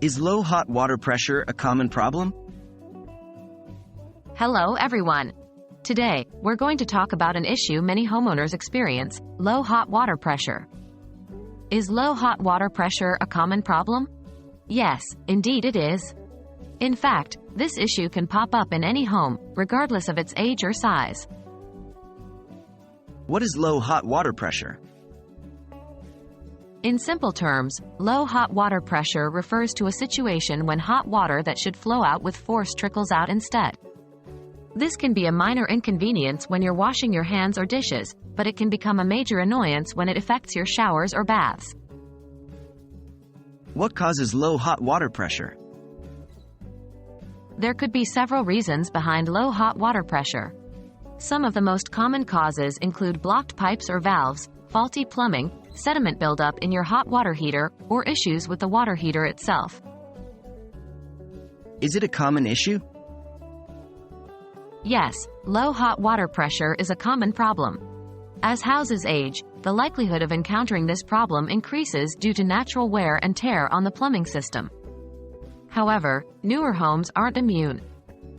Is low hot water pressure a common problem? Hello everyone. Today, we're going to talk about an issue many homeowners experience, low hot water pressure. Is low hot water pressure a common problem? Yes, indeed it is. In fact, this issue can pop up in any home, regardless of its age or size. What is low hot water pressure? In simple terms, low hot water pressure refers to a situation when hot water that should flow out with force trickles out instead. This can be a minor inconvenience when you're washing your hands or dishes, but it can become a major annoyance when it affects your showers or baths. What causes low hot water pressure? There could be several reasons behind low hot water pressure. Some of the most common causes include blocked pipes or valves, faulty plumbing, sediment buildup in your hot water heater, or issues with the water heater itself. Is it a common issue? Yes, low hot water pressure is a common problem. As houses age, the likelihood of encountering this problem increases due to natural wear and tear on the plumbing system. However, newer homes aren't immune.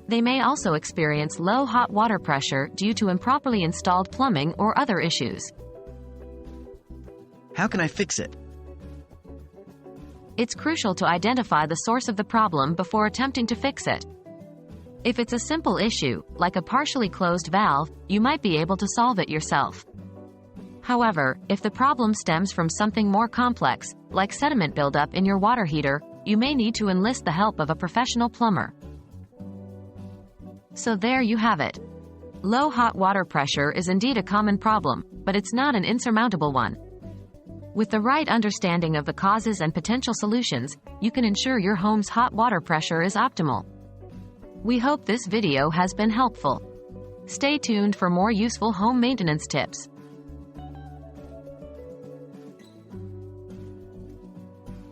They may also experience low hot water pressure due to improperly installed plumbing or other issues. How can I fix it? It's crucial to identify the source of the problem before attempting to fix it. If it's a simple issue, like a partially closed valve, you might be able to solve it yourself. However, if the problem stems from something more complex, like sediment buildup in your water heater, you may need to enlist the help of a professional plumber. So there you have it. Low hot water pressure is indeed a common problem, but it's not an insurmountable one. With the right understanding of the causes and potential solutions, you can ensure your home's hot water pressure is optimal. We hope this video has been helpful. Stay tuned for more useful home maintenance tips.